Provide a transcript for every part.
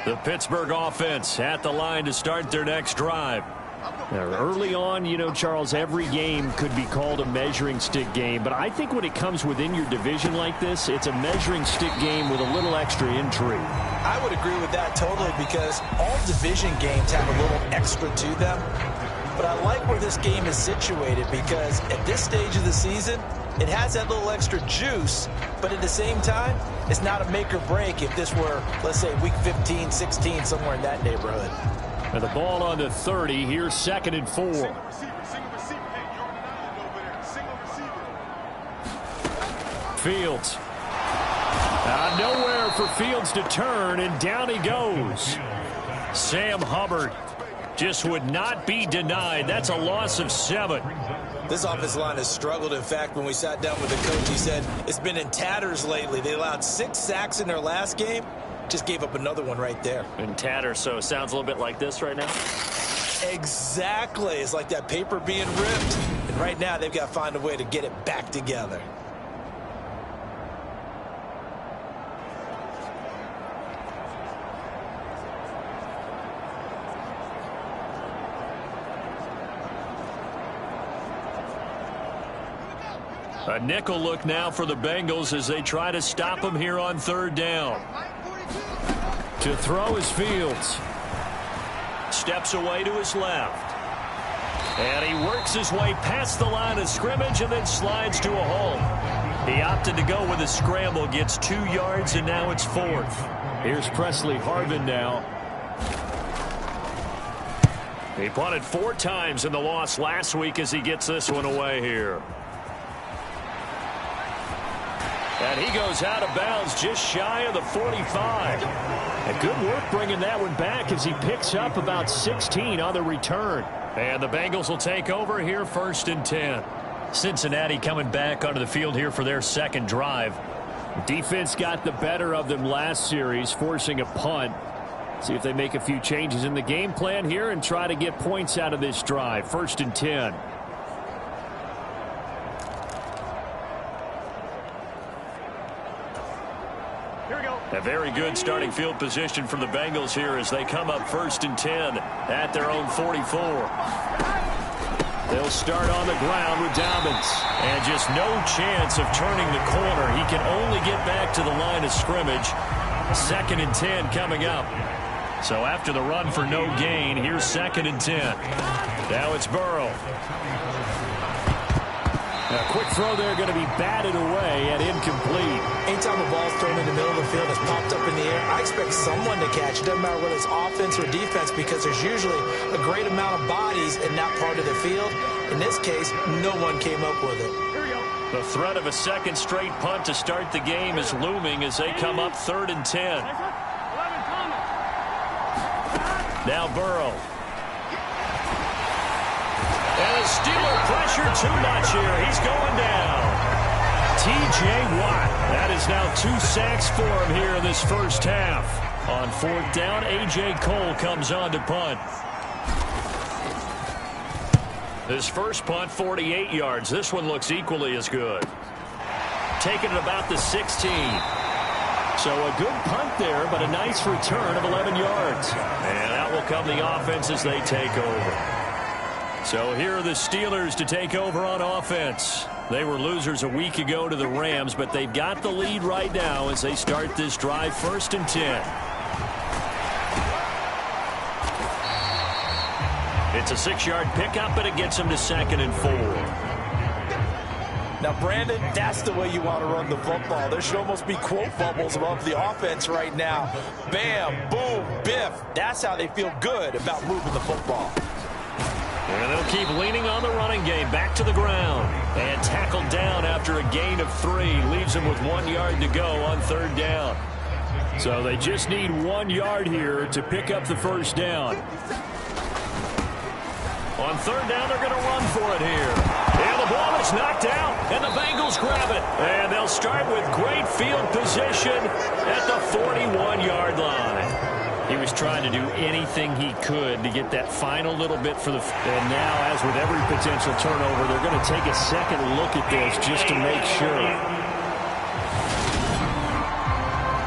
The Pittsburgh offense at the line to start their next drive. Now, early on, you know, Charles, every game could be called a measuring stick game. But I think when it comes within your division like this, it's a measuring stick game with a little extra intrigue. I would agree with that totally, because all division games have a little extra to them. But I like where this game is situated, because at this stage of the season, it has that little extra juice, but at the same time, it's not a make or break if this were, let's say, week 15, 16, somewhere in that neighborhood. And the ball on the 30. Here's 2nd and 4. Fields. Nowhere for Fields to turn, and down he goes. Sam Hubbard just would not be denied. That's a loss of 7. This offensive line has struggled. In fact, when we sat down with the coach, he said it's been in tatters lately. They allowed 6 sacks in their last game. Just gave up another one right there. In tatters, so it sounds a little bit like this right now? Exactly. It's like that paper being ripped. And right now, they've got to find a way to get it back together. A nickel look now for the Bengals as they try to stop him here on 3rd down. To throw is Fields. Steps away to his left. And he works his way past the line of scrimmage and then slides to a hole. He opted to go with a scramble, gets 2 yards, and now it's 4th. Here's Presley Harvin now. He punted 4 times in the loss last week as he gets this one away here. And he goes out of bounds just shy of the 45. And good work bringing that one back as he picks up about 16 on the return. And the Bengals will take over here 1st and 10. Cincinnati coming back onto the field here for their 2nd drive. Defense got the better of them last series, forcing a punt. See if they make a few changes in the game plan here and try to get points out of this drive. 1st and 10. A very good starting field position for the Bengals here as they come up 1st and 10 at their own 44. They'll start on the ground with Dobbins. And just no chance of turning the corner. He can only get back to the line of scrimmage. 2nd and 10 coming up. So after the run for no gain, here's 2nd and 10. Now it's Burrow. A quick throw there going to be batted away and incomplete. Anytime a ball's thrown in the middle of the field, it's popped up in the air, I expect someone to catch. It doesn't matter whether it's offense or defense, because there's usually a great amount of bodies in that part of the field. In this case, no one came up with it. The threat of a 2nd straight punt to start the game is looming as they come up 3rd and 10. Now Burrow. And the Steeler pressure too much here. He's going down. T.J. Watt. That is now 2 sacks for him here in this first half. On 4th down, A.J. Cole comes on to punt. His first punt, 48 yards. This one looks equally as good. Taking it about the 16. So a good punt there, but a nice return of 11 yards. And out will come the offense as they take over. So here are the Steelers to take over on offense. They were losers a week ago to the Rams, but they've got the lead right now as they start this drive 1st and 10. It's a 6-yard pickup, but it gets them to 2nd and 4. Now, Brandon, that's the way you want to run the football. There should almost be quote bubbles above the offense right now. Bam, boom, biff. That's how they feel good about moving the football. And they'll keep leaning on the running game. Back to the ground. And tackled down after a gain of 3. Leaves them with 1 yard to go on 3rd down. So they just need 1 yard here to pick up the first down. On 3rd down, they're going to run for it here. And the ball is knocked out, and the Bengals grab it. And they'll start with great field position at the 41-yard line. He was trying to do anything he could to get that final little bit for the... And now, as with every potential turnover, they're going to take a second look at this just to make sure.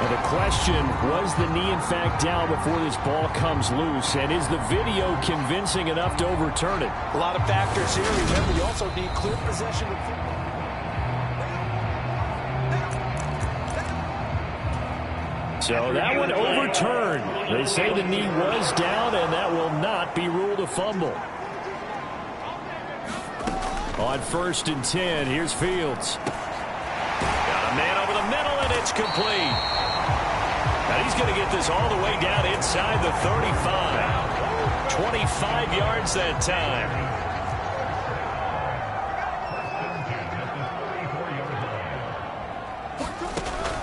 And a question, was the knee in fact down before this ball comes loose? And is the video convincing enough to overturn it? A lot of factors here. Remember, you also need clear possession of football. So that one overturned. They say the knee was down, and that will not be ruled a fumble. On 1st and 10, here's Fields. Got a man over the middle, and it's complete. Now he's going to get this all the way down inside the 35. 25 yards that time.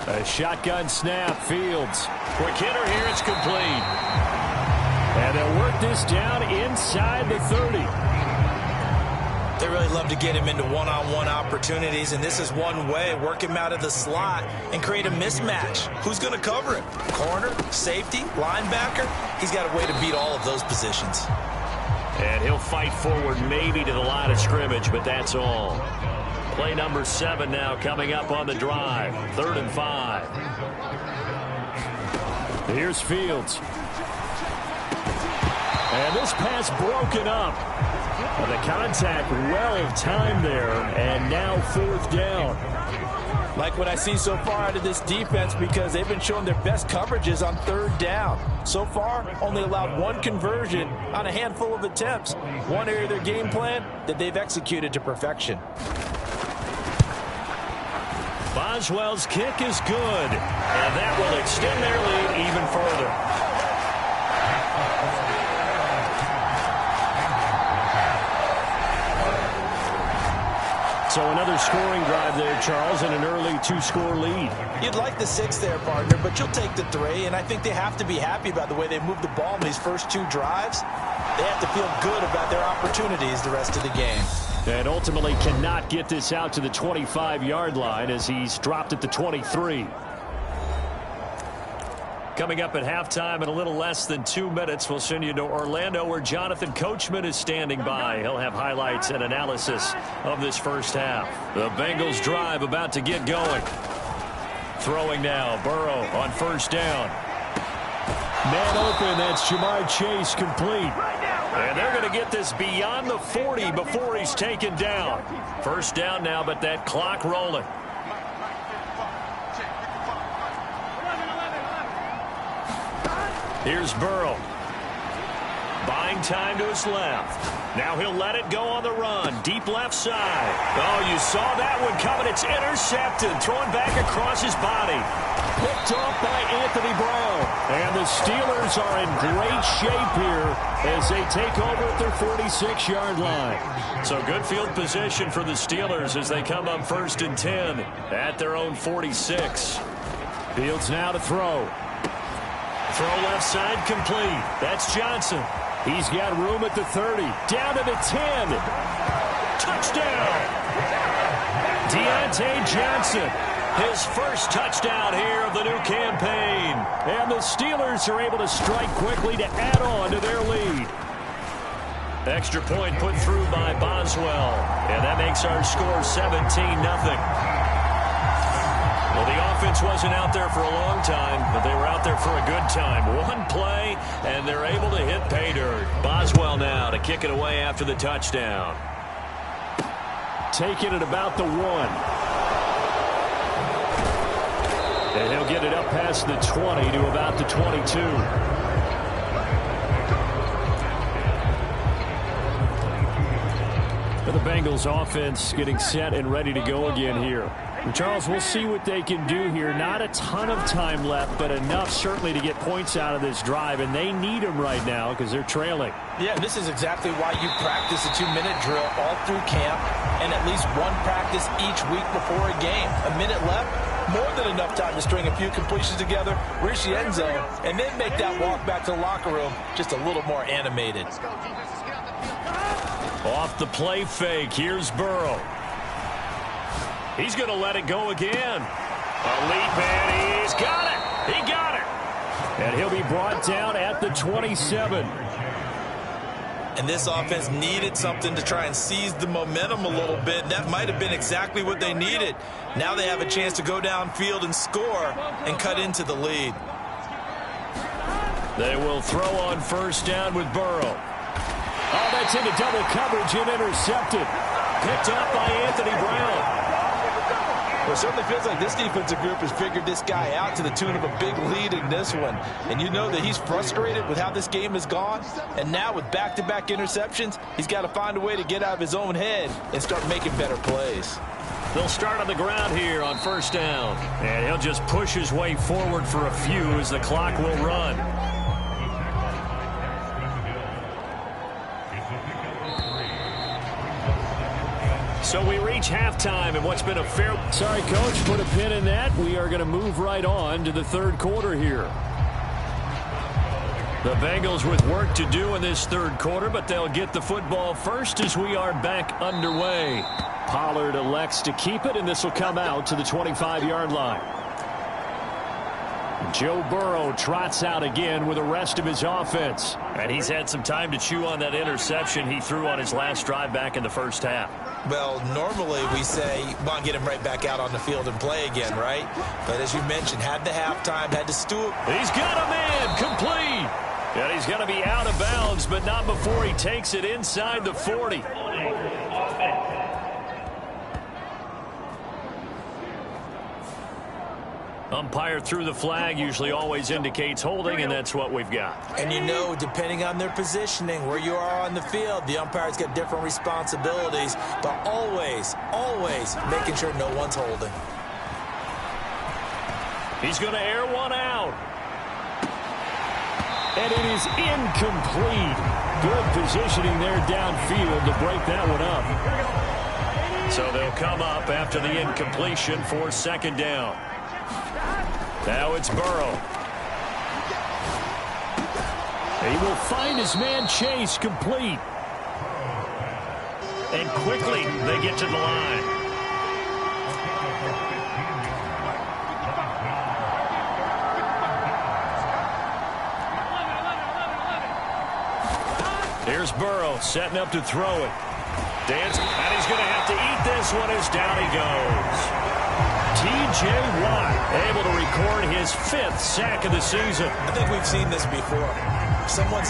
A shotgun snap, Fields. Quick hitter here, it's complete. And they'll work this down inside the 30. They really love to get him into one-on-one opportunities, and this is one way. Work him out of the slot and create a mismatch. Who's going to cover him? Corner, safety, linebacker? He's got a way to beat all of those positions. And he'll fight forward maybe to the line of scrimmage, but that's all. Play number 7 now coming up on the drive. 3rd and 5. Here's Fields. And this pass broken up. The contact well timed there, and now 4th down. Like what I see so far out of this defense, because they've been showing their best coverages on 3rd down. So far, only allowed 1 conversion on a handful of attempts. One area of their game plan that they've executed to perfection. Boswell's kick is good, and that will extend their lead even further. So another scoring drive there, Charles, and an early 2-score lead. You'd like the 6 there, partner, but you'll take the 3, and I think they have to be happy about the way they moved the ball in these first 2 drives. They have to feel good about their opportunities the rest of the game. And ultimately cannot get this out to the 25-yard line as he's dropped at the 23. Coming up at halftime in a little less than 2 minutes, we'll send you to Orlando where Jonathan Coachman is standing by. He'll have highlights and analysis of this first half. The Bengals drive about to get going. Throwing now, Burrow on 1st down. Man open, that's Jamar Chase, complete. And they're going to get this beyond the 40 before he's taken down. 1st down now, but that clock rolling. Here's Burrow. Buying time to his left. Now he'll let it go on the run. Deep left side. Oh, you saw that one coming. It's intercepted. Thrown back across his body. Picked off by Anthony Brown. And the Steelers are in great shape here as they take over at their 46-yard line. So good field position for the Steelers as they come up 1st and 10 at their own 46. Fields now to throw. Throw left side complete. That's Johnson. He's got room at the 30. Down to the 10. Touchdown. Deontay Johnson. His first touchdown here of the new campaign. And the Steelers are able to strike quickly to add on to their lead. Extra point put through by Boswell. And that makes our score 17-0. Well, the offense wasn't out there for a long time, but they were out there for a good time. One play, and they're able to hit pay dirt. Boswell now to kick it away after the touchdown. Take it at about the 1. And he'll get it up past the 20 to about the 22. For the Bengals offense getting set and ready to go again here. And Charles, we'll see what they can do here. Not a ton of time left, but enough certainly to get points out of this drive, and they need them right now because they're trailing. Yeah, this is exactly why you practice a 2-minute drill all through camp and at least one practice each week before a game. A minute left, more than enough time to string a few completions together, reach the end zone, and then make that walk back to the locker room just a little more animated. Off the play fake, here's Burrow. He's going to let it go again. A leap, and he's got it. He got it. And he'll be brought down at the 27. And this offense needed something to try and seize the momentum a little bit. That might have been exactly what they needed. Now they have a chance to go downfield and score and cut into the lead. They will throw on first down with Burrow. Oh, that's into double coverage and intercepted. Picked up by Anthony Brown. Well, it certainly feels like this defensive group has figured this guy out to the tune of a big lead in this one. And you know that he's frustrated with how this game has gone. And now with back-to-back interceptions, he's got to find a way to get out of his own head and start making better plays. They'll start on the ground here on first down. And he'll just push his way forward for a few as the clock will run. So we reach halftime in what's been a fair... Sorry, Coach, put a pin in that. We are going to move right on to the third quarter here. The Bengals with work to do in this third quarter, but they'll get the football first as we are back underway. Pollard elects to keep it, and this will come out to the 25-yard line. Joe Burrow trots out again with the rest of his offense. And he's had some time to chew on that interception he threw on his last drive back in the first half. Well, normally we say, come on, get him right back out on the field and play again, right? But as you mentioned, had the halftime, had to stew. He's got a man, complete. And he's going to be out of bounds, but not before he takes it inside the 40. Umpire threw the flag, usually always indicates holding, and that's what we've got. And you know, depending on their positioning, where you are on the field, the umpire's got different responsibilities, but always, always making sure no one's holding. He's going to air one out. And it is incomplete. Good positioning there downfield to break that one up. So they'll come up after the incompletion for second down. Now it's Burrow. He will find his man Chase complete. And quickly they get to the line. Here's Burrow setting up to throw it. Dance, and he's going to have to eat this one as down he goes. T.J. Watt able to record his 5th sack of the season. I think we've seen this before. Someone's